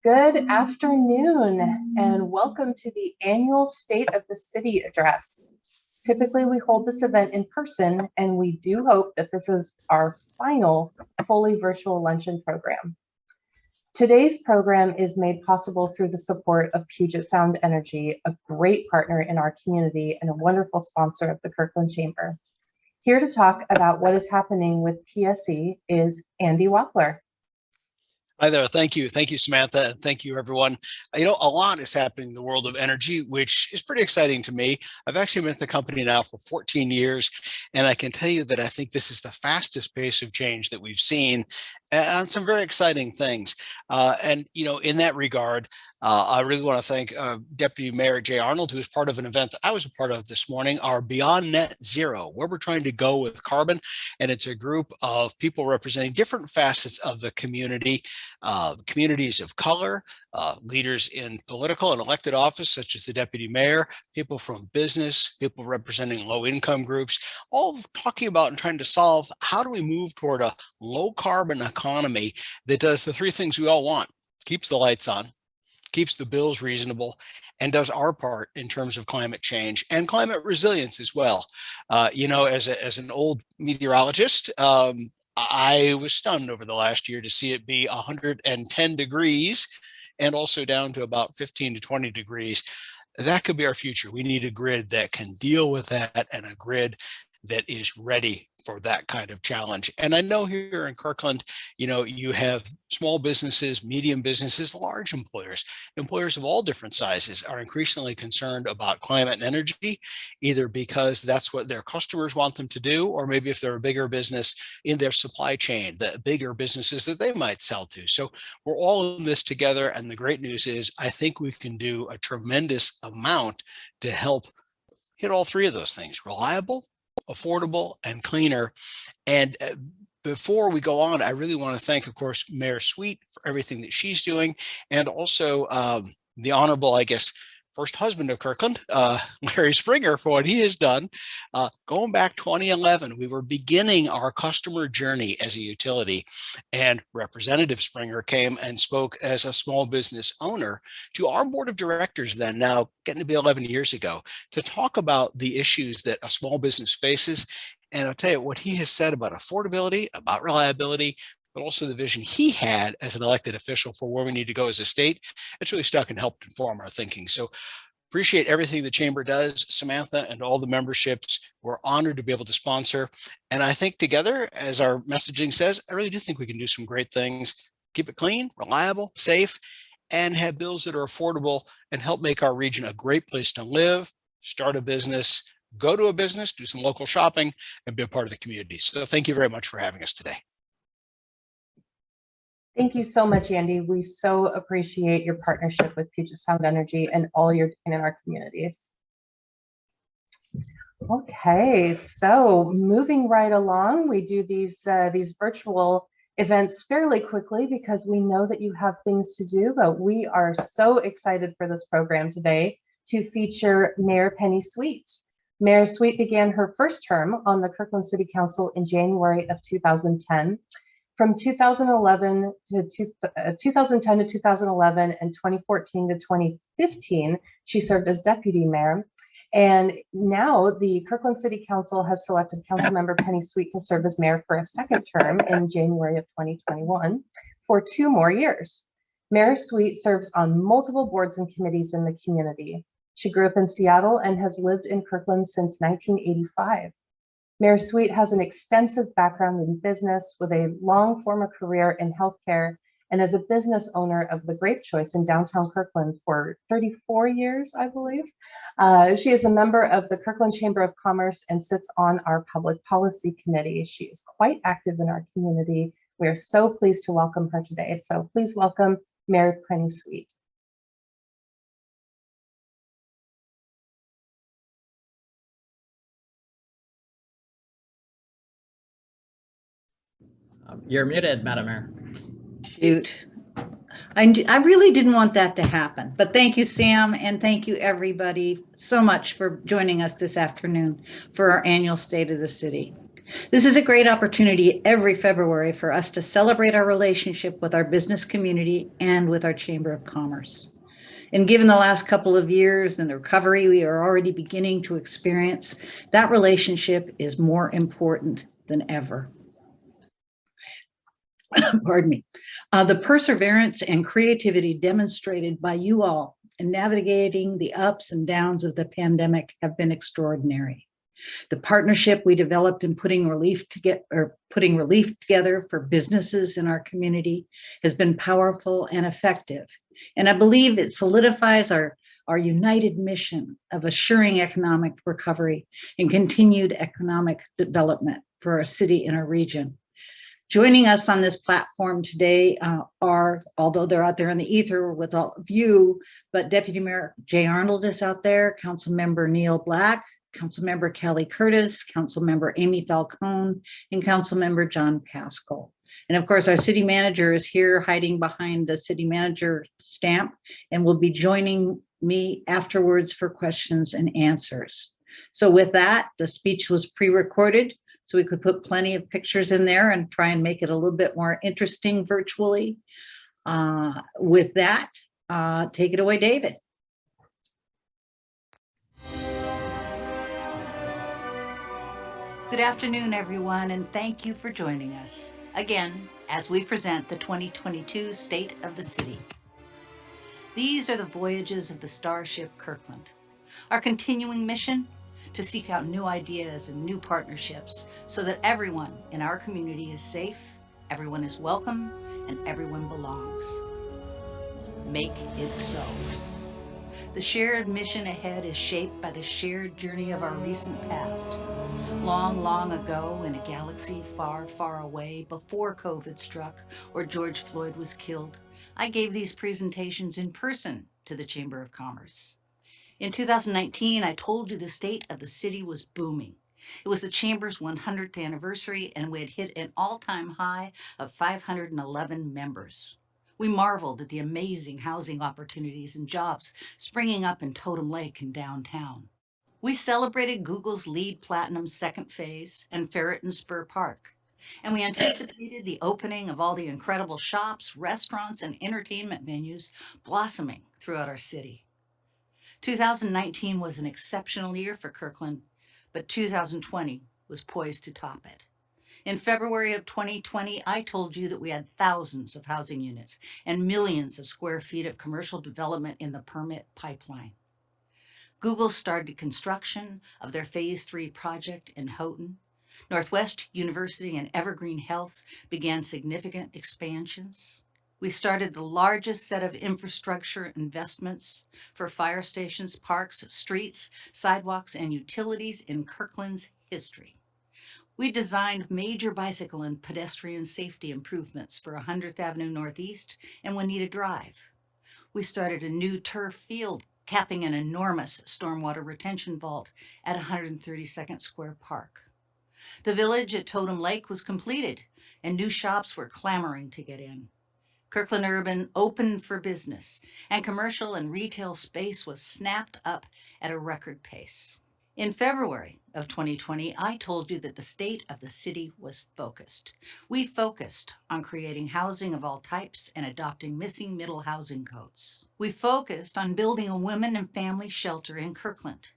Good afternoon and welcome to the annual State of the City address. Typically, we hold this event in person, and we do hope that this is our final fully virtual luncheon program. Today's program is made possible through the support of Puget Sound Energy, a great partner in our community and a wonderful sponsor of the Kirkland Chamber. Here to talk about what is happening with PSE is Andy Wappler. Hi there. Thank you. Thank you, Samantha. And thank you, everyone. You know, a lot is happening in the world of energy, which is pretty exciting to me. I've actually been at the company now for 14 years, and I can tell you that I think this is the fastest pace of change that we've seen on some very exciting things. And, you know, in that regard, I really want to thank Deputy Mayor Jay Arnold, who is part of an event that I was a part of this morning, our Beyond Net Zero, where we're trying to go with carbon. And it's a group of people representing different facets of the community, communities of color, leaders in political and elected office, such as the deputy mayor, people from business, people representing low-income groups, all talking about and trying to solve how do we move toward a low-carbon economy that does the three things we all want: keeps the lights on, keeps the bills reasonable, and does our part in terms of climate change and climate resilience as well. You know, as an old meteorologist, I was stunned over the last year to see it be 110 degrees and also down to about 15 to 20 degrees. That could be our future. We need a grid that can deal with that and a grid that is ready for that kind of challenge. And I know here in Kirkland, you know, you have small businesses, medium businesses, large employers. Employers of all different sizes are increasingly concerned about climate and energy, either because that's what their customers want them to do, or maybe if they're a bigger business in their supply chain, the bigger businesses that they might sell to. So we're all in this together. And the great news is I think we can do a tremendous amount to help hit all three of those things: reliable, affordable, and cleaner. And before we go on, I really want to thank, of course, Mayor Sweet for everything that she's doing, and also the honorable, I guess, first husband of Kirkland, Larry Springer, for what he has done. Going back 2011, we were beginning our customer journey as a utility, and Representative Springer came and spoke as a small business owner to our board of directors then, now getting to be 11 years ago, to talk about the issues that a small business faces. And I'll tell you what he has said about affordability, about reliability, but also the vision he had as an elected official for where we need to go as a state. It's really stuck and helped inform our thinking. So appreciate everything the chamber does, Samantha, and all the memberships. We're honored to be able to sponsor. And I think together, as our messaging says, I really do think we can do some great things. Keep it clean, reliable, safe, and have bills that are affordable and help make our region a great place to live, start a business, go to a business, do some local shopping, and be a part of the community. So thank you very much for having us today. Thank you so much, Andy. We so appreciate your partnership with Puget Sound Energy and all you're doing in our communities. Okay, so moving right along, we do these virtual events fairly quickly because we know that you have things to do, but we are so excited for this program today to feature Mayor Penny Sweet. Mayor Sweet began her first term on the Kirkland City Council in January of 2010. From 2010 to 2011 and 2014 to 2015, she served as deputy mayor. And now the Kirkland City Council has selected Councilmember Penny Sweet to serve as mayor for a second term in January of 2021 for 2 more years. Mayor Sweet serves on multiple boards and committees in the community. She grew up in Seattle and has lived in Kirkland since 1985. Mayor Sweet has an extensive background in business with a long former career in healthcare and as a business owner of the Grape Choice in downtown Kirkland for 34 years, I believe. She is a member of the Kirkland Chamber of Commerce and sits on our Public Policy Committee. She is quite active in our community. We are so pleased to welcome her today. So please welcome Mayor Penny Sweet. You're muted, Madam Mayor. Shoot. I really didn't want that to happen, but thank you, Sam, and thank you everybody so much for joining us this afternoon for our annual State of the City. This is a great opportunity every February for us to celebrate our relationship with our business community and with our Chamber of Commerce. And given the last couple of years and the recovery we are already beginning to experience, that relationship is more important than ever. Pardon me. The perseverance and creativity demonstrated by you all in navigating the ups and downs of the pandemic have been extraordinary. The partnership we developed in putting relief together for businesses in our community has been powerful and effective. And I believe it solidifies our united mission of assuring economic recovery and continued economic development for our city and our region. Joining us on this platform today are, although they're out there in the ether with all of you, but Deputy Mayor Jay Arnold is out there, Councilmember Neil Black, Councilmember Kelly Curtis, Councilmember Amy Falcone, and Councilmember John Pascal. And of course, our city manager is here hiding behind the city manager stamp and will be joining me afterwards for questions and answers. So with that, the speech was pre-recorded, so we could put plenty of pictures in there and try and make it a little bit more interesting virtually. With that, take it away, David. Good afternoon, everyone, and thank you for joining us again as we present the 2022 State of the City. These are the voyages of the Starship Kirkland. Our continuing mission: to seek out new ideas and new partnerships so that everyone in our community is safe, everyone is welcome, and everyone belongs. Make it so. The shared mission ahead is shaped by the shared journey of our recent past. Long, long ago, in a galaxy far, far away, before COVID struck or George Floyd was killed, I gave these presentations in person to the Chamber of Commerce. In 2019, I told you the state of the city was booming. It was the Chamber's 100th anniversary, and we had hit an all-time high of 511 members. We marveled at the amazing housing opportunities and jobs springing up in Totem Lake and downtown. We celebrated Google's LEED Platinum second phase and Ferret and Spur Park. And we anticipated the opening of all the incredible shops, restaurants, and entertainment venues blossoming throughout our city. 2019 was an exceptional year for Kirkland, but 2020 was poised to top it. In February of 2020, I told you that we had thousands of housing units and millions of square feet of commercial development in the permit pipeline. Google started construction of their Phase 3 project in Houghton. Northwest University and Evergreen Health began significant expansions. We started the largest set of infrastructure investments for fire stations, parks, streets, sidewalks, and utilities in Kirkland's history. We designed major bicycle and pedestrian safety improvements for 100th Avenue Northeast and Juanita Drive. We started a new turf field capping an enormous stormwater retention vault at 132nd Square Park. The village at Totem Lake was completed, and new shops were clamoring to get in. Kirkland Urban opened for business, and commercial and retail space was snapped up at a record pace. In February of 2020, I told you that the state of the city was focused. We focused on creating housing of all types and adopting missing middle housing codes. We focused on building a women and family shelter in Kirkland.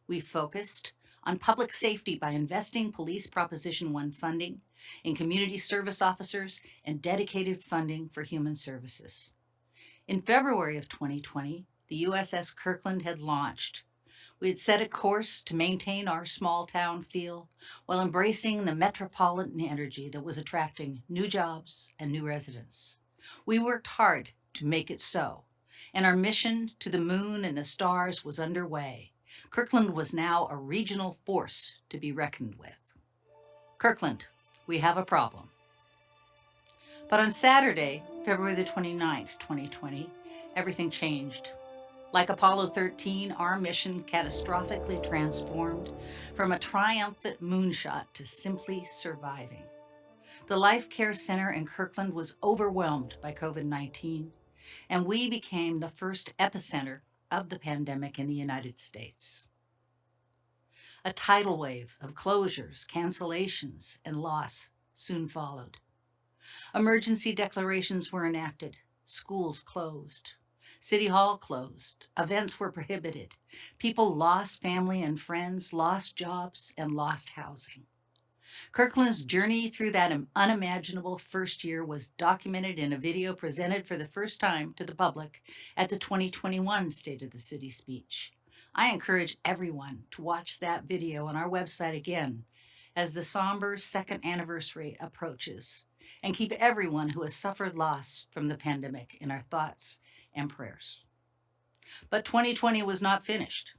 We focused on public safety by investing Police Proposition 1 funding in community service officers and dedicated funding for human services. In February of 2020, the USS Kirkland had launched. We had set a course to maintain our small town feel while embracing the metropolitan energy that was attracting new jobs and new residents. We worked hard to make it so, and our mission to the moon and the stars was underway. Kirkland was now a regional force to be reckoned with. Kirkland, we have a problem. But on Saturday, February the 29th, 2020, everything changed. Like Apollo 13, our mission catastrophically transformed from a triumphant moonshot to simply surviving. The Life Care Center in Kirkland was overwhelmed by COVID-19, and we became the first epicenter of the pandemic in the United States. A tidal wave of closures, cancellations, and loss soon followed. Emergency declarations were enacted. Schools closed. City Hall closed. Events were prohibited. People lost family and friends, lost jobs, and lost housing. Kirkland's journey through that unimaginable first year was documented in a video presented for the first time to the public at the 2021 State of the City speech. I encourage everyone to watch that video on our website again as the somber second anniversary approaches, and keep everyone who has suffered loss from the pandemic in our thoughts and prayers. But 2020 was not finished.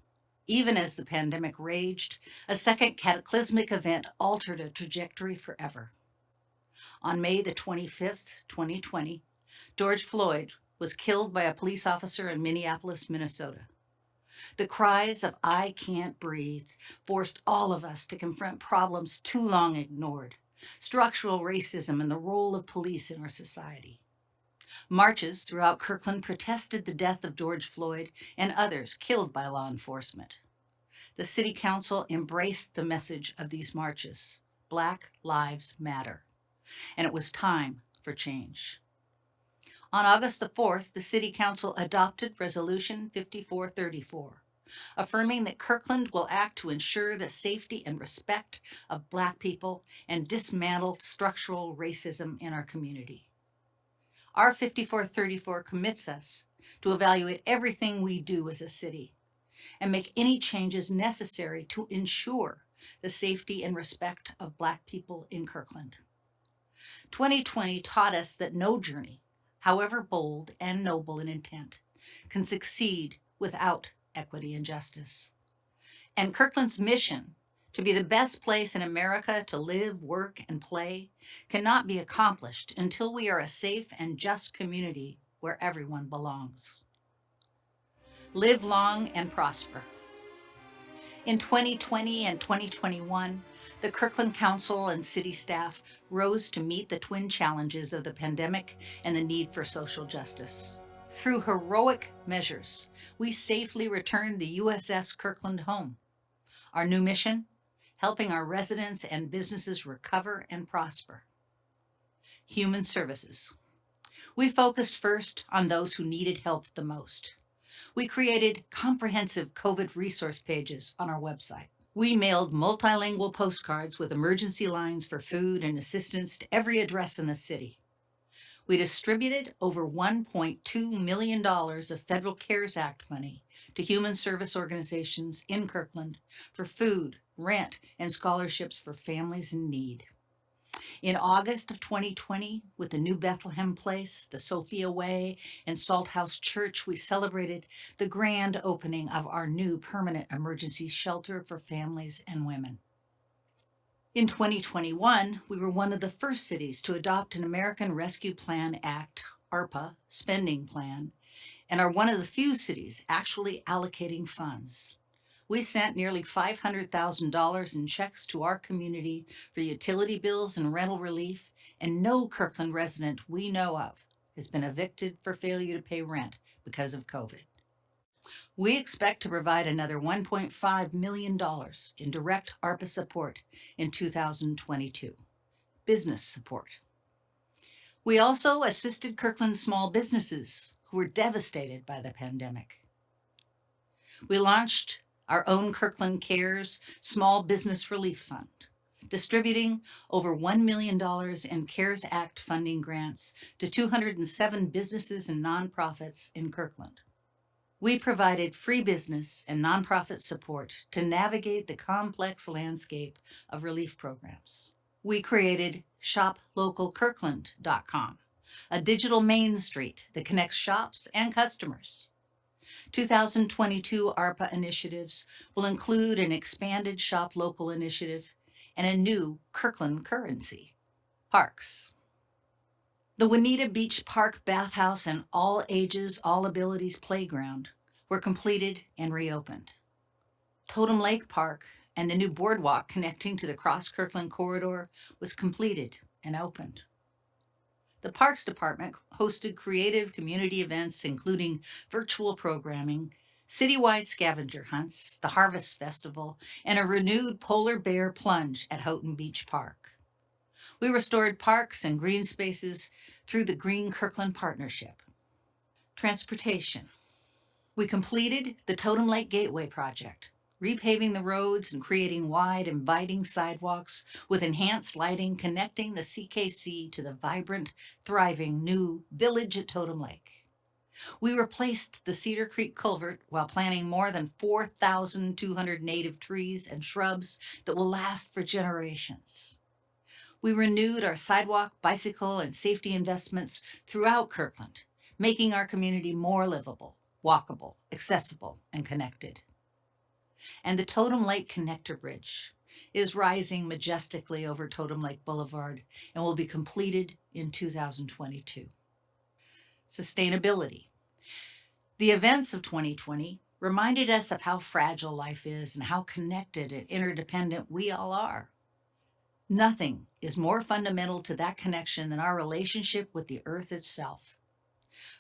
Even as the pandemic raged, a second cataclysmic event altered a trajectory forever. On May the 25th, 2020, George Floyd was killed by a police officer in Minneapolis, Minnesota. The cries of "I can't breathe" forced all of us to confront problems too long ignored: structural racism and the role of police in our society. Marches throughout Kirkland protested the death of George Floyd and others killed by law enforcement. The City Council embraced the message of these marches: Black Lives Matter, and it was time for change. On August the 4th, the City Council adopted Resolution 5434, affirming that Kirkland will act to ensure the safety and respect of Black people and dismantle structural racism in our community. Our 5434 commits us to evaluate everything we do as a city and make any changes necessary to ensure the safety and respect of Black people in Kirkland. 2020 taught us that no journey, however bold and noble in intent, can succeed without equity and justice. And Kirkland's mission to be the best place in America to live, work, and play cannot be accomplished until we are a safe and just community where everyone belongs. Live long and prosper. In 2020 and 2021, the Kirkland Council and city staff rose to meet the twin challenges of the pandemic and the need for social justice. Through heroic measures, we safely returned the USS Kirkland home. Our new mission: helping our residents and businesses recover and prosper. Human services. We focused first on those who needed help the most. We created comprehensive COVID resource pages on our website. We mailed multilingual postcards with emergency lines for food and assistance to every address in the city. We distributed over $1.2 million of Federal CARES Act money to human service organizations in Kirkland for food, rent, and scholarships for families in need. In August of 2020, with the new Bethlehem Place, the Sophia Way, and Salt House Church, we celebrated the grand opening of our new permanent emergency shelter for families and women. In 2021, we were one of the first cities to adopt an American Rescue Plan Act, ARPA, spending plan, and are one of the few cities actually allocating funds. We sent nearly $500,000 in checks to our community for utility bills and rental relief, and no Kirkland resident we know of has been evicted for failure to pay rent because of COVID. We expect to provide another $1.5 million in direct ARPA support in 2022. Business support. We also assisted Kirkland's small businesses who were devastated by the pandemic. We launched our own Kirkland Cares Small Business Relief Fund, distributing over $1 million in CARES Act funding grants to 207 businesses and nonprofits in Kirkland. We provided free business and nonprofit support to navigate the complex landscape of relief programs. We created ShopLocalKirkland.com, a digital main street that connects shops and customers. 2022 ARPA initiatives will include an expanded Shop Local initiative and a new Kirkland currency, Parks. The Juanita Beach Park Bathhouse and All Ages, All Abilities Playground were completed and reopened. Totem Lake Park and the new boardwalk connecting to the Cross Kirkland corridor was completed and opened. The Parks Department hosted creative community events, including virtual programming, citywide scavenger hunts, the Harvest Festival, and a renewed polar bear plunge at Houghton Beach Park. We restored parks and green spaces through the Green Kirkland Partnership. Transportation. We completed the Totem Lake Gateway project, repaving the roads and creating wide, inviting sidewalks with enhanced lighting connecting the CKC to the vibrant, thriving new village at Totem Lake. We replaced the Cedar Creek culvert while planting more than 4,200 native trees and shrubs that will last for generations. We renewed our sidewalk, bicycle, and safety investments throughout Kirkland, making our community more livable, walkable, accessible, and connected. And the Totem Lake Connector Bridge is rising majestically over Totem Lake Boulevard and will be completed in 2022. Sustainability. The events of 2020 reminded us of how fragile life is and how connected and interdependent we all are. Nothing is more fundamental to that connection than our relationship with the earth itself.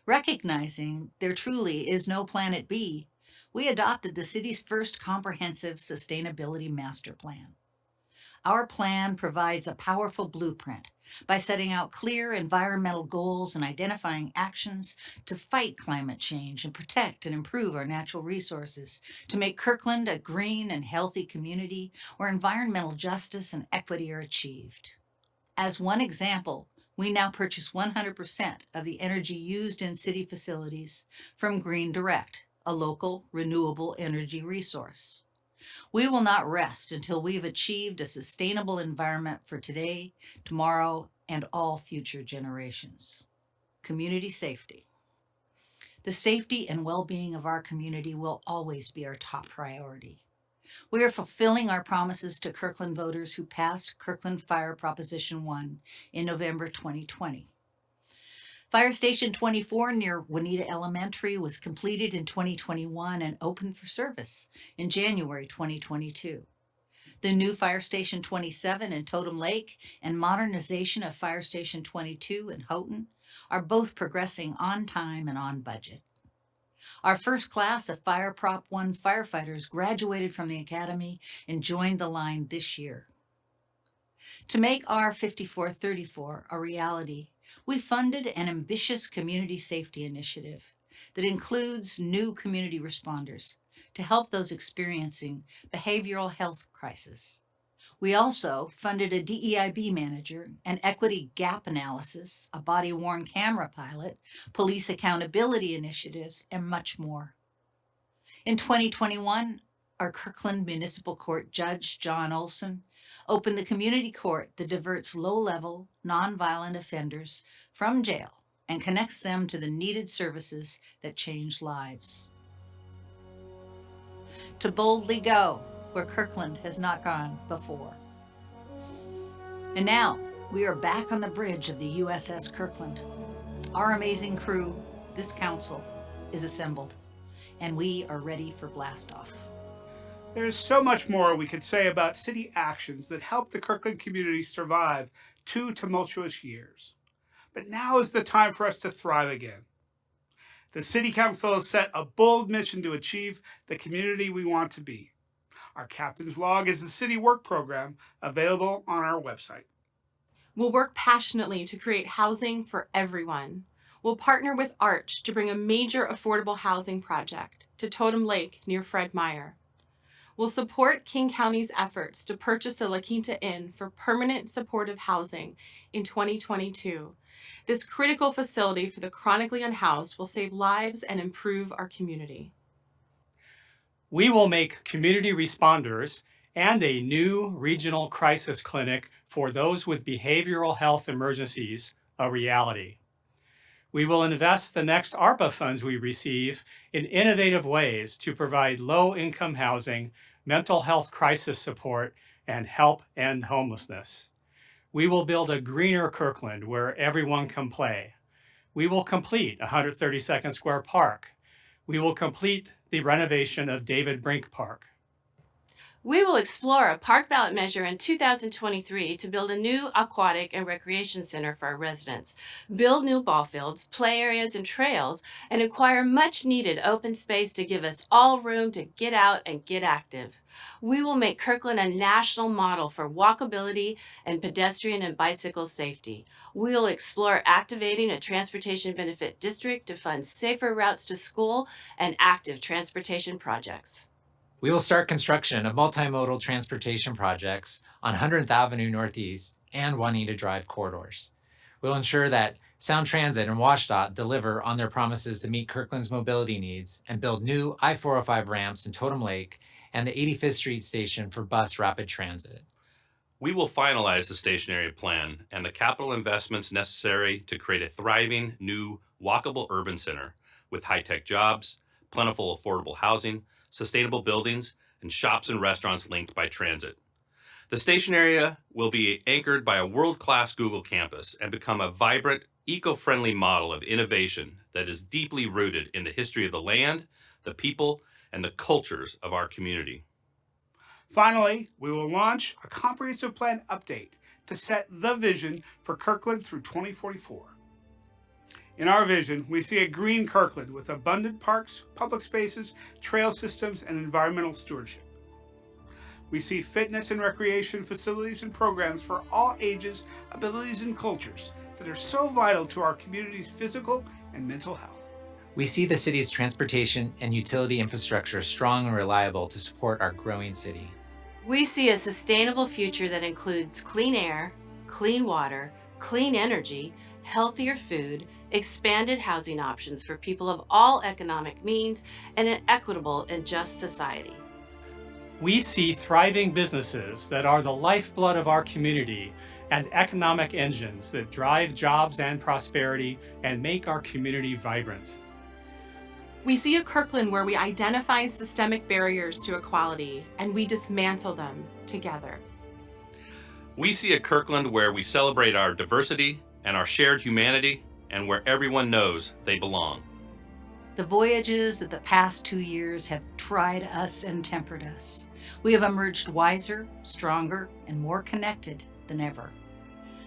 Recognizing there truly is no planet B, we adopted the city's first comprehensive sustainability master plan. Our plan provides a powerful blueprint by setting out clear environmental goals and identifying actions to fight climate change and protect and improve our natural resources to make Kirkland a green and healthy community where environmental justice and equity are achieved. As one example, we now purchase 100% of the energy used in city facilities from Green Direct, a local renewable energy resource. We will not rest until we've achieved a sustainable environment for today, tomorrow, and all future generations. Community safety. The safety and well-being of our community will always be our top priority. We are fulfilling our promises to Kirkland voters who passed Kirkland Fire Proposition 1 in November 2020. Fire Station 24 near Juanita Elementary was completed in 2021 and opened for service in January 2022. The new Fire Station 27 in Totem Lake and modernization of Fire Station 22 in Houghton are both progressing on time and on budget. Our first class of Fire Prop 1 firefighters graduated from the academy and joined the line this year. To make R 5434 a reality, we funded an ambitious community safety initiative that includes new community responders to help those experiencing behavioral health crisis. We also funded a DEIB manager, an equity gap analysis, a body-worn camera pilot, police accountability initiatives, and much more. In 2021, our Kirkland Municipal Court Judge, John Olson, opened the community court that diverts low-level, nonviolent offenders from jail and connects them to the needed services that change lives. To boldly go where Kirkland has not gone before. And now, we are back on the bridge of the USS Kirkland. Our amazing crew, this council, is assembled, and we are ready for blastoff. There is so much more we could say about city actions that helped the Kirkland community survive 2 tumultuous years. But now is the time for us to thrive again. The City Council has set a bold mission to achieve the community we want to be. Our Captain's Log is the city work program available on our website. We'll work passionately to create housing for everyone. We'll partner with Arch to bring a major affordable housing project to Totem Lake near Fred Meyer. We'll support King County's efforts to purchase a La Quinta Inn for permanent supportive housing in 2022. This critical facility for the chronically unhoused will save lives and improve our community. We will make community responders and a new regional crisis clinic for those with behavioral health emergencies a reality. We will invest the next ARPA funds we receive in innovative ways to provide low-income housing, mental health crisis support, and help end homelessness. We will build a greener Kirkland where everyone can play. We will complete 132nd Square Park. We will complete the renovation of David Brink Park. We will explore a park ballot measure in 2023 to build a new aquatic and recreation center for our residents, build new ball fields, play areas, and trails, and acquire much needed open space to give us all room to get out and get active. We will make Kirkland a national model for walkability and pedestrian and bicycle safety. We will explore activating a transportation benefit district to fund safer routes to school and active transportation projects. We will start construction of multimodal transportation projects on 100th Avenue Northeast and Juanita Drive corridors. We'll ensure that Sound Transit and WashDOT deliver on their promises to meet Kirkland's mobility needs and build new I-405 ramps in Totem Lake and the 85th Street station for bus rapid transit. We will finalize the station area plan and the capital investments necessary to create a thriving new walkable urban center with high-tech jobs, plentiful affordable housing, sustainable buildings, and shops and restaurants linked by transit. The station area will be anchored by a world-class Google campus and become a vibrant, eco-friendly model of innovation that is deeply rooted in the history of the land, the people, and the cultures of our community. Finally, we will launch a comprehensive plan update to set the vision for Kirkland through 2044. In our vision, we see a green Kirkland with abundant parks, public spaces, trail systems, and environmental stewardship. We see fitness and recreation facilities and programs for all ages, abilities, and cultures that are so vital to our community's physical and mental health. We see the city's transportation and utility infrastructure strong and reliable to support our growing city. We see a sustainable future that includes clean air, clean water, clean energy, healthier food, expanded housing options for people of all economic means, and an equitable and just society. We see thriving businesses that are the lifeblood of our community and economic engines that drive jobs and prosperity and make our community vibrant. We see a Kirkland where we identify systemic barriers to equality and we dismantle them together. We see a Kirkland where we celebrate our diversity and our shared humanity, and where everyone knows they belong. The voyages of the past 2 years have tried us and tempered us. We have emerged wiser, stronger, and more connected than ever.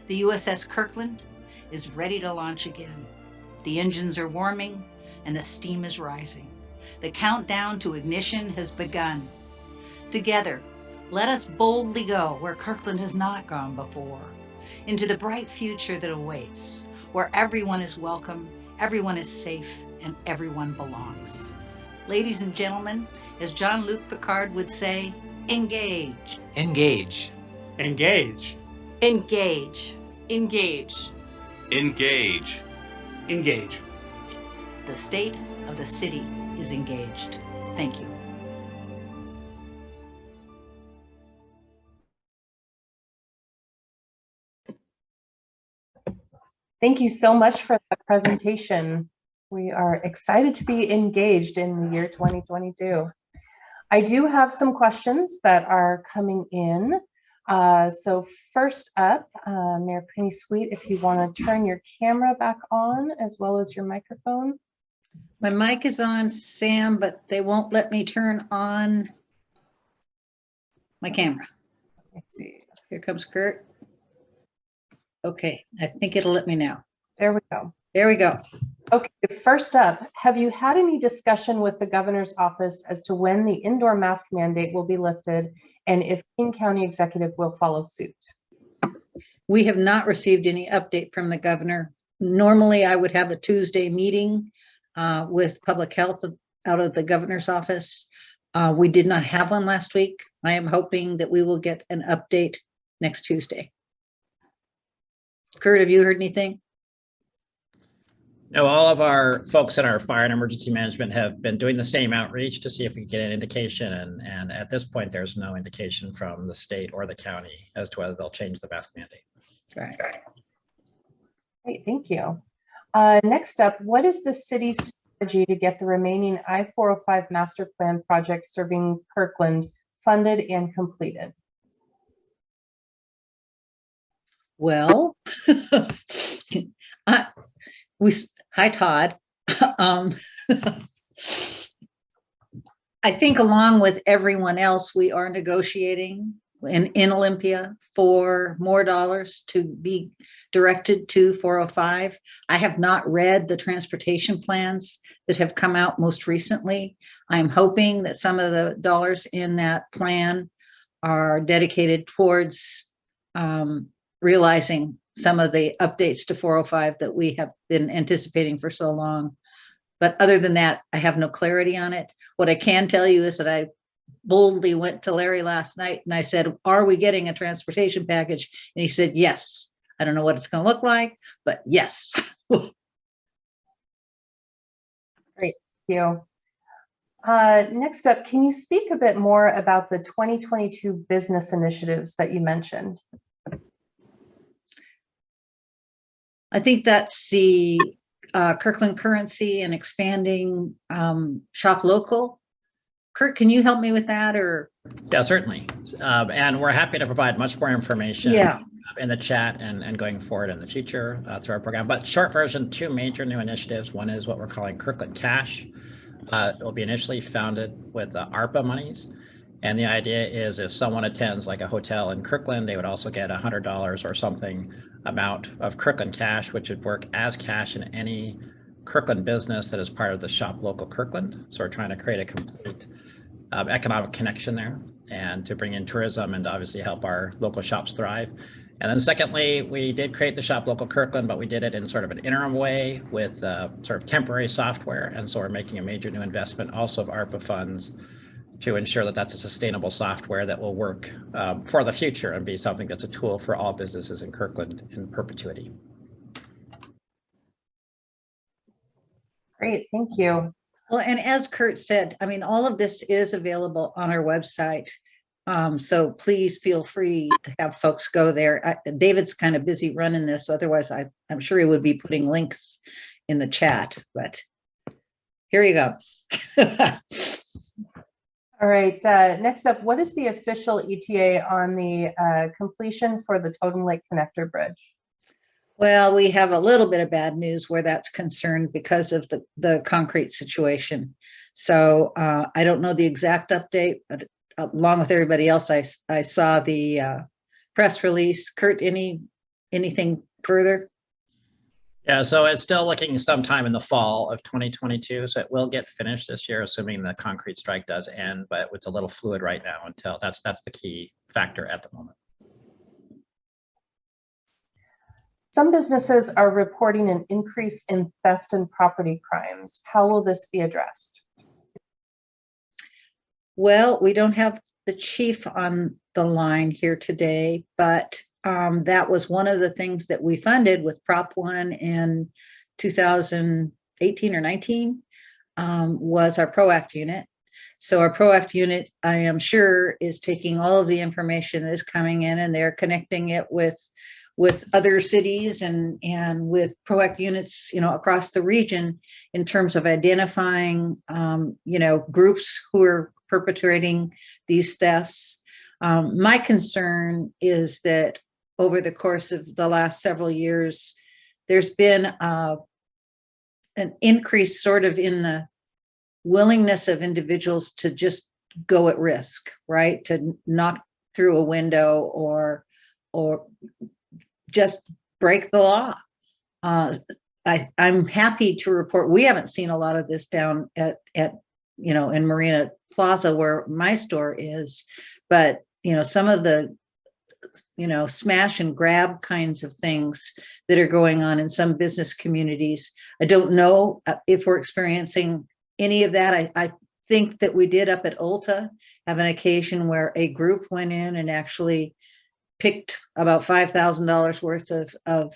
The USS Kirkland is ready to launch again. The engines are warming and the steam is rising. The countdown to ignition has begun. Together, let us boldly go where Kirkland has not gone before, into the bright future that awaits, where everyone is welcome, everyone is safe, and everyone belongs. Ladies and gentlemen, as Jean-Luc Picard would say, engage. Engage. Engage. Engage. Engage. Engage. Engage. The state of the city is engaged. Thank you. Thank you so much for that presentation. We are excited to be engaged in the year 2022. I do have some questions that are coming in. So first up, Mayor Penny Sweet, if you want to turn your camera back on as well as your microphone. My mic is on, Sam, but they won't let me turn on my camera. Let's see. Here comes Kurt. Okay, I think it'll let me now. There we go. There we go. Okay, first up, have you had any discussion with the governor's office as to when the indoor mask mandate will be lifted and if King County Executive will follow suit? We have not received any update from the governor. Normally, I would have a Tuesday meeting with public health out of the governor's office. We did not have one last week. I am hoping that we will get an update next Tuesday. Kurt, have you heard anything? No, all of our folks in our fire and emergency management have been doing the same outreach to see if we can get an indication. And at this point, there's no indication from the state or the county as to whether they'll change the mask mandate. Right. Great, thank you. Next up, what is the city's strategy to get the remaining I-405 master plan projects serving Kirkland funded and completed? Well, hi Todd. I think along with everyone else, we are negotiating in Olympia for more dollars to be directed to 405. I have not read the transportation plans that have come out most recently. I'm hoping that some of the dollars in that plan are dedicated towards realizing some of the updates to 405 that we have been anticipating for so long. But other than that, I have no clarity on it. What I can tell you is that I boldly went to Larry last night and I said, are we getting a transportation package? And he said, yes. I don't know what it's going to look like, but yes. Great, thank you. Next up, can you speak a bit more about the 2022 business initiatives that you mentioned? I think that's the Kirkland currency and expanding shop local. Kurt, can you help me with that, or? Yeah, certainly. And we're happy to provide much more information in the chat and going forward in the future through our program. But short version, 2 major new initiatives. One is what we're calling Kirkland Cash. It will be initially founded with ARPA monies. And the idea is if someone attends like a hotel in Kirkland, they would also get $100 or something amount of Kirkland Cash, which would work as cash in any Kirkland business that is part of the Shop Local Kirkland. So we're trying to create a complete economic connection there and to bring in tourism and obviously help our local shops thrive. And then secondly, we did create the Shop Local Kirkland, but we did it in sort of an interim way with sort of temporary software. And so we're making a major new investment also of ARPA funds to ensure that that's a sustainable software that will work for the future and be something that's a tool for all businesses in Kirkland in perpetuity. Great, thank you. Well, and as Kurt said, I mean, all of this is available on our website. So please feel free to have folks go there. David's kind of busy running this, otherwise I'm sure he would be putting links in the chat, but here he goes. All right, next up, what is the official ETA on the completion for the Totem Lake Connector Bridge? Well, we have a little bit of bad news where that's concerned because of the concrete situation. So I don't know the exact update, but along with everybody else, I saw the press release. Kurt, anything further? Yeah, so it's still looking sometime in the fall of 2022. So it will get finished this year, assuming the concrete strike does end, but it's a little fluid right now until that's the key factor at the moment. Some businesses are reporting an increase in theft and property crimes. How will this be addressed? Well, we don't have the chief on the line here today, but that was one of the things that we funded with Prop 1 in 2018 or 19 was our PROACT unit. So our PROACT unit, I am sure, is taking all of the information that is coming in and they're connecting it with other cities and with PROACT units, across the region in terms of identifying, groups who are perpetrating these thefts. My concern is that over the course of the last several years, there's been an increase sort of in the willingness of individuals to just go at risk, right? To knock through a window or just break the law. I'm happy to report we haven't seen a lot of this down at in Marina Plaza where my store is, but some of the smash and grab kinds of things that are going on in some business communities. I don't know if we're experiencing any of that. I think that we did up at Ulta have an occasion where a group went in and actually picked about $5,000 worth of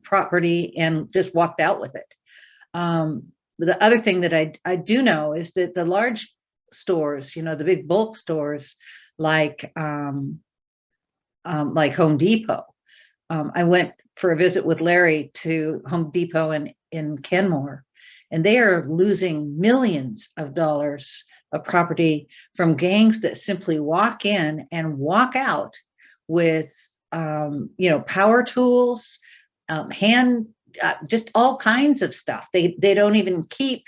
property and just walked out with it. The other thing that I do know is that the large stores, the big bulk stores like Home Depot. I went for a visit with Larry to Home Depot in Kenmore, and they are losing millions of dollars of property from gangs that simply walk in and walk out with, power tools, just all kinds of stuff. They don't even keep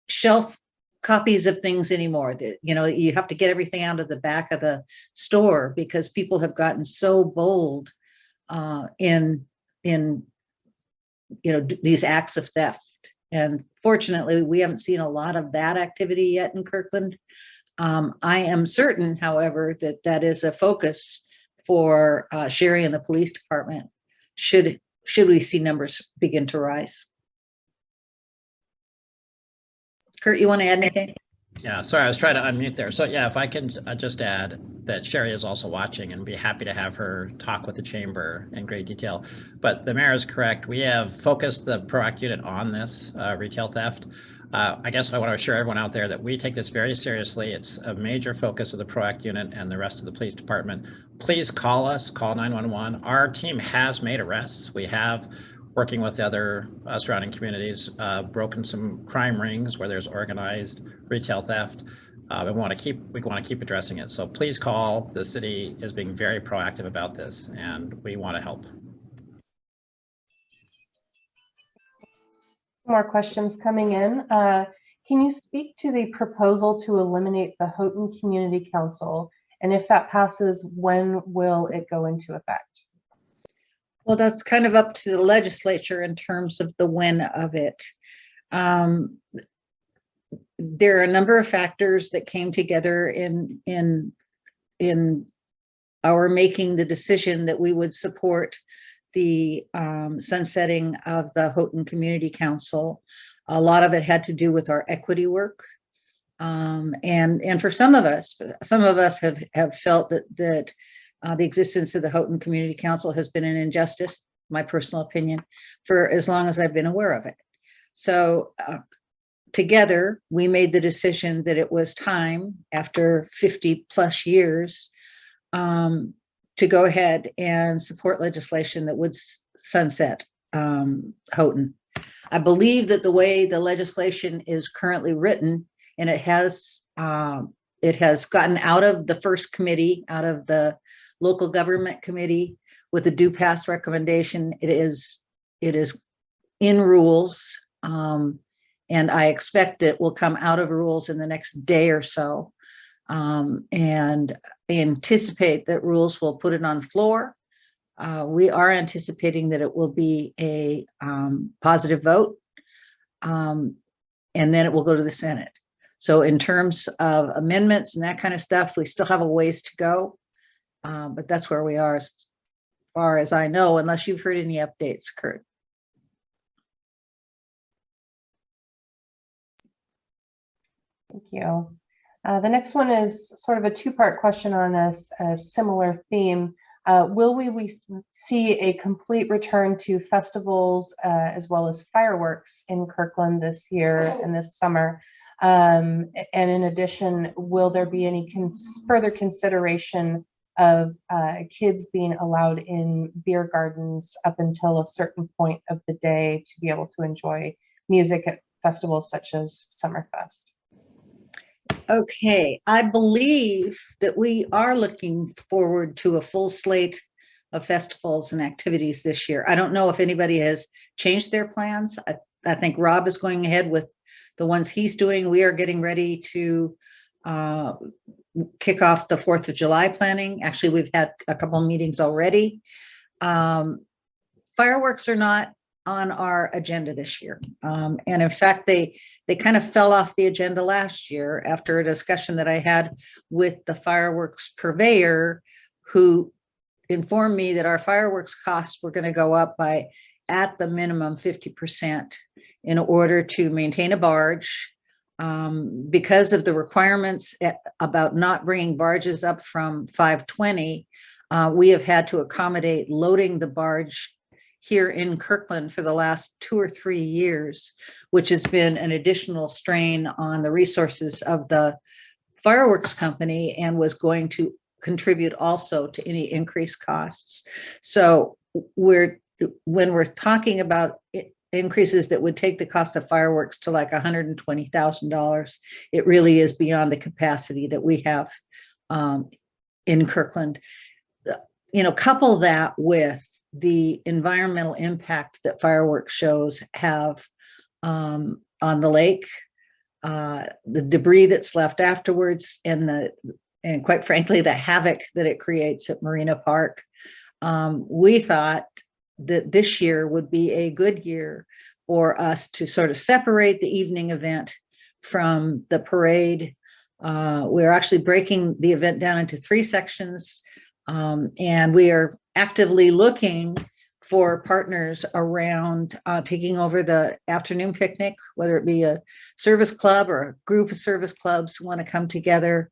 shelf copies of things anymore. That, you know, you have to get everything out of the back of the store because people have gotten so bold in you know, these acts of theft. And fortunately, we haven't seen a lot of that activity yet in Kirkland. I am certain, however, that that is a focus for Sherry and the police department should we see numbers begin to rise. Kurt, you want to add anything? Yeah, sorry, I was trying to unmute there. So yeah, if I can just add that Sherry is also watching and be happy to have her talk with the chamber in great detail. But the mayor is correct. We have focused the PROACT unit on this retail theft. I guess I want to assure everyone out there that we take this very seriously. It's a major focus of the PROACT unit and the rest of the police department. Please call us, call 911. Our team has made arrests. We have, working with the other surrounding communities, broken some crime rings where there's organized retail theft. We want to keep addressing it. So please call. The city is being very proactive about this, and we want to help. More questions coming in. Can you speak to the proposal to eliminate the Houghton Community Council? And if that passes, when will it go into effect? Well, that's kind of up to the legislature in terms of the when of it. There are a number of factors that came together in our making the decision that we would support the sunsetting of the Houghton Community Council. A lot of it had to do with our equity work. And for some of us have felt that the existence of the Houghton Community Council has been an injustice, my personal opinion, for as long as I've been aware of it. So together, we made the decision that it was time, after 50 plus years, to go ahead and support legislation that would sunset Houghton. I believe that the way the legislation is currently written, and it has gotten out of the first committee, out of the local government committee with a due pass recommendation. It is in rules, and I expect it will come out of rules in the next day or so. And I anticipate that rules will put it on the floor. We are anticipating that it will be a positive vote, and then it will go to the Senate. So in terms of amendments and that kind of stuff, we still have a ways to go. But that's where we are as far as I know, unless you've heard any updates, Kurt. Thank you. The next one is sort of a two-part question on a similar theme. Will we see a complete return to festivals as well as fireworks in Kirkland this year and this summer? And in addition, will there be any further consideration of kids being allowed in beer gardens up until a certain point of the day to be able to enjoy music at festivals such as Summerfest? Okay, I believe that we are looking forward to a full slate of festivals and activities this year. I don't know if anybody has changed their plans. I think Rob is going ahead with the ones he's doing. We are getting ready to kick off the 4th of July planning. Actually, we've had a couple of meetings already. Fireworks are not on our agenda this year. And in fact, they kind of fell off the agenda last year after a discussion that I had with the fireworks purveyor, who informed me that our fireworks costs were going to go up by at the minimum 50% in order to maintain a barge. Because of the requirements about not bringing barges up from 520, we have had to accommodate loading the barge here in Kirkland for the last 2 or 3 years, which has been an additional strain on the resources of the fireworks company and was going to contribute also to any increased costs. So when we're talking about increases that would take the cost of fireworks to like $120,000, it really is beyond the capacity that we have in Kirkland. You know, couple that with the environmental impact that fireworks shows have on the lake. the debris that's left afterwards, and quite frankly, the havoc that it creates at Marina Park. We thought that this year would be a good year for us to sort of separate the evening event from the parade. We're actually breaking the event down into 3 sections, and we are actively looking for partners around taking over the afternoon picnic, whether it be a service club or a group of service clubs who want to come together.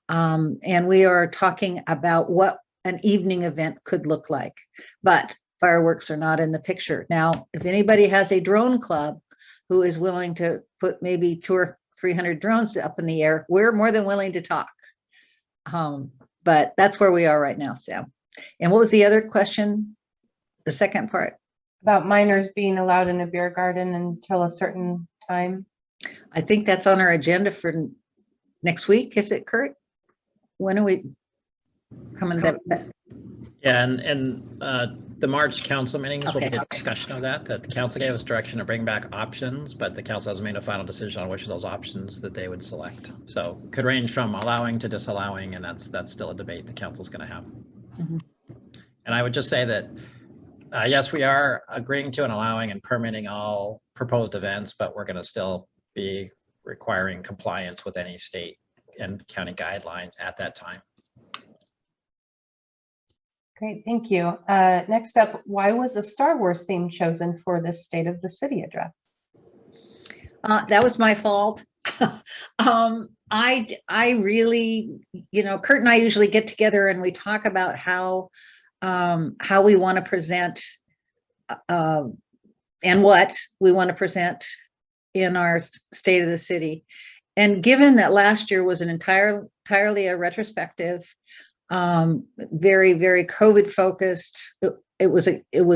And we are talking about what an evening event could look like, but fireworks are not in the picture. Now, if anybody has a drone club who is willing to put maybe 200 or 300 drones up in the air, we're more than willing to talk. But that's where we are right now, Sam. And what was the other question? The second part? About minors being allowed in a beer garden until a certain time. I think that's on our agenda for next week. Is it, Kurt? When are we coming back? Yeah, and the March council meetings will be a Okay. discussion of that. That the council gave us direction to bring back options, but the council hasn't made a final decision on which of those options that they would select. So could range from allowing to disallowing, and that's still a debate the council's going to have. Mhm. And I would just say that yes, we are agreeing to and allowing and permitting all proposed events, but we're going to still be requiring compliance with any state and county guidelines at that time. Great, thank you. Next up, why was a Star Wars theme chosen for this State of the City address? That was my fault. I really, Kurt and I usually get together and we talk about how we want to present and what we want to present in our State of the City. And given that last year was an entirely a retrospective, very, very COVID focused, it was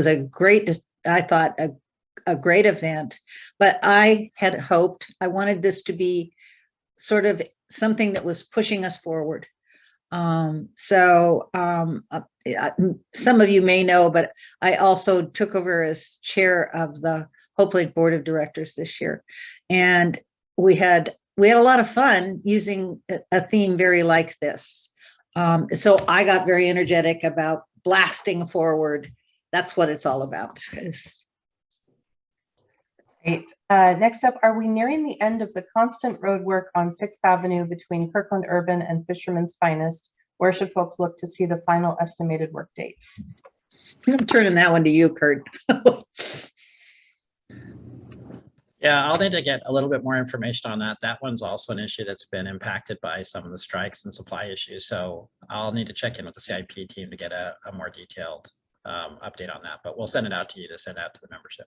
a great, I thought, a great event, but I had hoped, I wanted this to be sort of something that was pushing us forward. Some of you may know, but I also took over as chair of the Hope Lake Board of Directors this year. And we had a lot of fun using a theme very like this. So I got very energetic about blasting forward. That's what it's all about. Great. Next up, are we nearing the end of the constant road work on 6th Avenue between Kirkland Urban and Fisherman's Finest? Where should folks look to see the final estimated work date? I'm turning that one to you, Kurt. Yeah, I'll need to get a little bit more information on that. That one's also an issue that's been impacted by some of the strikes and supply issues. So I'll need to check in with the CIP team to get a more detailed update on that, but we'll send it out to you to send out to the membership.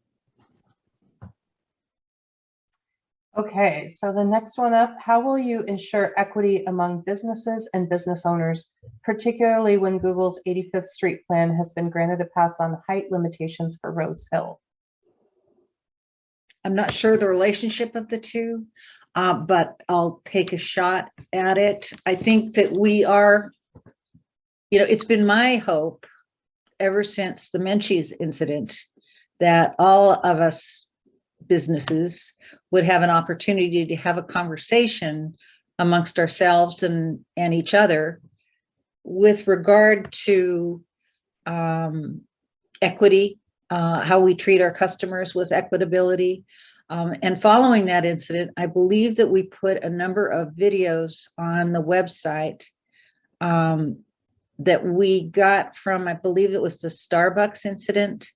Okay, so the next one up, how will you ensure equity among businesses and business owners, particularly when Google's 85th Street plan has been granted a pass on height limitations for Roseville? I'm not sure the relationship of the two, but I'll take a shot at it. I think that we are, it's been my hope ever since the Menchie's incident that all of us businesses would have an opportunity to have a conversation amongst ourselves and each other with regard to equity, how we treat our customers with equitability. And following that incident, I believe that we put a number of videos on the website that we got from, I believe it was the Starbucks incident.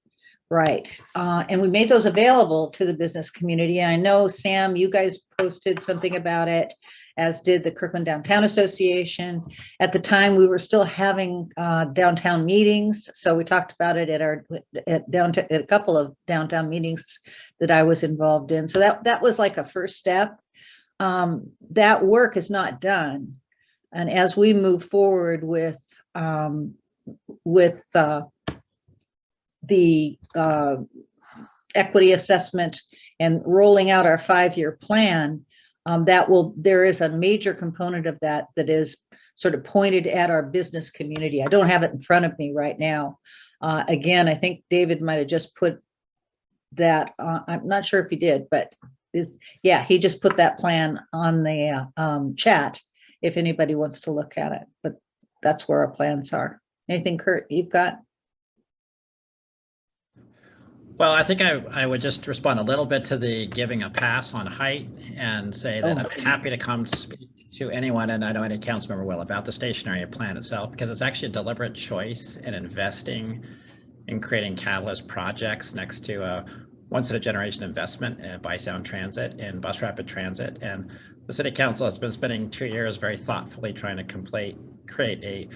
Right. And we made those available to the business community. I know, Sam, you guys posted something about it, as did the Kirkland Downtown Association. At the time, we were still having downtown meetings. So we talked about it at a couple of downtown meetings that I was involved in. So that was like a first step. That work is not done. And as we move forward with the equity assessment and rolling out our 5-year plan, there is a major component of that is sort of pointed at our business community. I don't have it in front of me right now. Again, I think David might have just put that, I'm not sure if he did, but Yeah, he just put that plan on the chat if anybody wants to look at it, but that's where our plans are. Anything, Kurt, you've got? Well, I think I would just respond a little bit to the giving a pass on height and say that I'm happy to come speak to anyone, and I know any council member will, about the stationary plan itself, because it's actually a deliberate choice in investing in creating catalyst projects next to a once-in-a-generation investment by Sound Transit and bus rapid transit. And the city council has been spending 2 years very thoughtfully trying to create a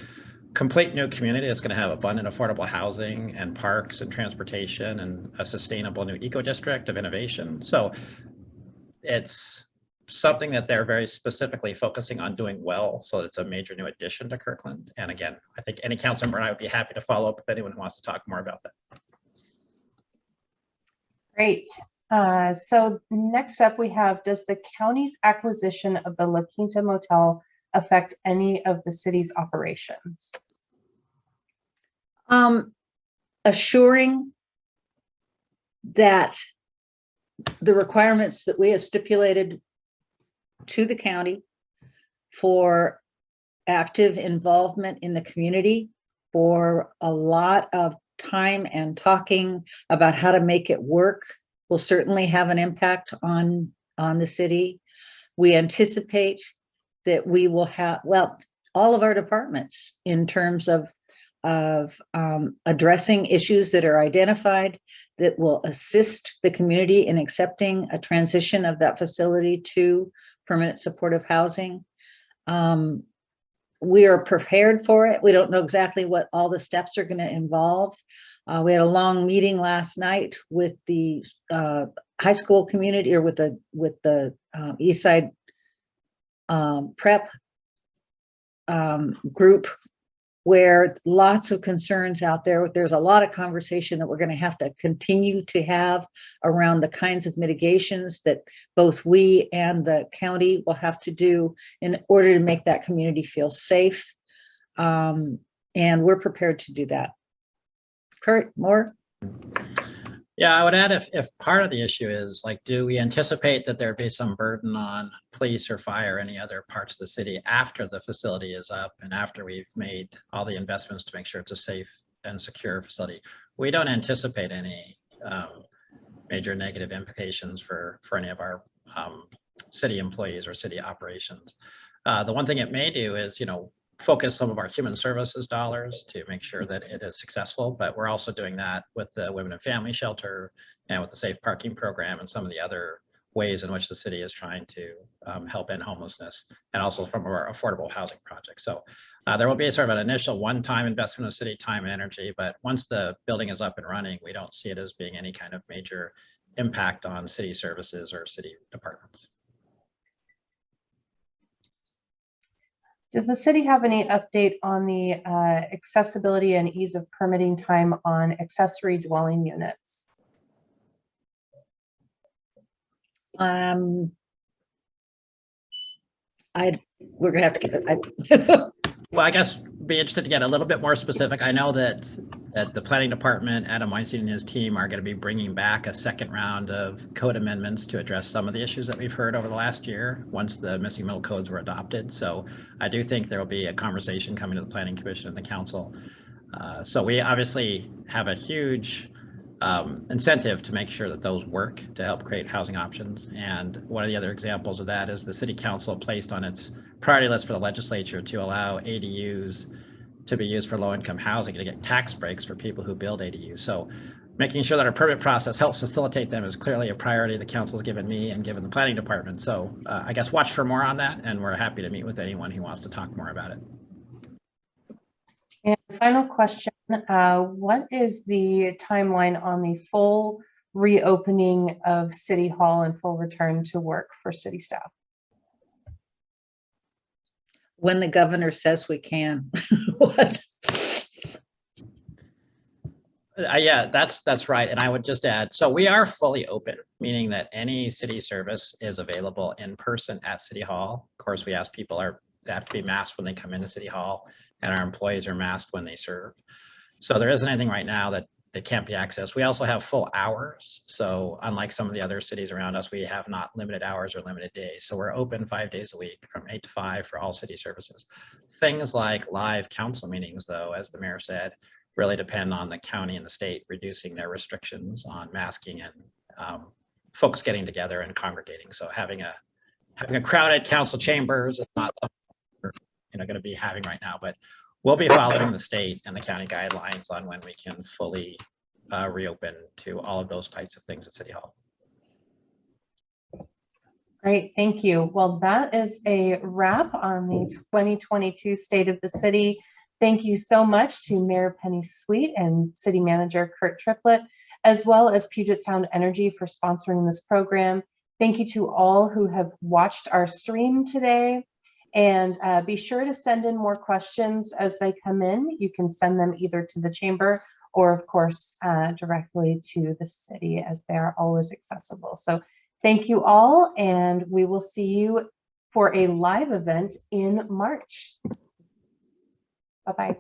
complete new community that's going to have abundant affordable housing and parks and transportation and a sustainable new eco district of innovation. So it's something that they're very specifically focusing on doing well. So it's a major new addition to Kirkland. And again, I think any council member and I would be happy to follow up if anyone wants to talk more about that. Great. So next up we have, does the county's acquisition of the La Quinta Motel affect any of the city's operations? Assuring that the requirements that we have stipulated to the county for active involvement in the community, for a lot of time and talking about how to make it work, will certainly have an impact on the city. We anticipate that we will have, well, all of our departments in terms of addressing issues that are identified that will assist the community in accepting a transition of that facility to permanent supportive housing. We are prepared for it. We don't know exactly what all the steps are going to involve. We had a long meeting last night with the high school community, or with the East Side prep group, where lots of concerns out there. There's a lot of conversation that we're going to have to continue to have around the kinds of mitigations that both we and the county will have to do in order to make that community feel safe. And we're prepared to do that. Kurt, more? Yeah, I would add, if part of the issue is, like, do we anticipate that there'd be some burden on police or fire or any other parts of the city after the facility is up and after we've made all the investments to make sure it's a safe and secure facility? We don't anticipate any major negative implications for any of our city employees or city operations. The one thing it may do is, focus some of our human services dollars to make sure that it is successful, but we're also doing that with the Women and Family Shelter and with the Safe Parking Program and some of the other ways in which the city is trying to help end homelessness, and also from our affordable housing projects. So there will be a sort of an initial one-time investment of city time and energy, but once the building is up and running, we don't see it as being any kind of major impact on city services or city departments. Does the city have any update on the accessibility and ease of permitting time on accessory dwelling units? We're gonna have to keep it. Well, I guess be interested to get a little bit more specific. I know that the planning department, Adam Weinstein and his team are going to be bringing back a second round of code amendments to address some of the issues that we've heard over the last year once the missing middle codes were adopted. So I do think there will be a conversation coming to the Planning Commission and the council. So we obviously have a huge incentive to make sure that those work to help create housing options. And one of the other examples of that is the city council placed on its priority list for the legislature to allow ADUs to be used for low-income housing, to get tax breaks for people who build ADUs. So making sure that our permit process helps facilitate them is clearly a priority the council's given me and given the planning department. So I guess watch for more on that, and we're happy to meet with anyone who wants to talk more about it. And final question, what is the timeline on the full reopening of City Hall and full return to work for city staff? When the governor says we can. What? Yeah, that's right. And I would just add, so we are fully open, meaning that any city service is available in person at City Hall. Of course, we ask people they have to be masked when they come into City Hall, and our employees are masked when they serve. So there isn't anything right now that they can't be accessed. We also have full hours. So unlike some of the other cities around us, we have not limited hours or limited days. So we're open 5 days a week from 8 to 5 for all city services. Things like live council meetings, though, as the mayor said, really depend on the county and the state reducing their restrictions on masking and folks getting together and congregating. So having a crowded council chambers is not something we're going to be having right now, but we'll be following the state and the county guidelines on when we can fully reopen to all of those types of things at City Hall. Great, thank you. Well, that is a wrap on the 2022 State of the City. Thank you so much to Mayor Penny Sweet and City Manager Kurt Triplett, as well as Puget Sound Energy for sponsoring this program. Thank you to all who have watched our stream today. And be sure to send in more questions as they come in. You can send them either to the chamber or, of course, directly to the city, as they are always accessible. So thank you all, and we will see you for a live event in March. Bye-bye.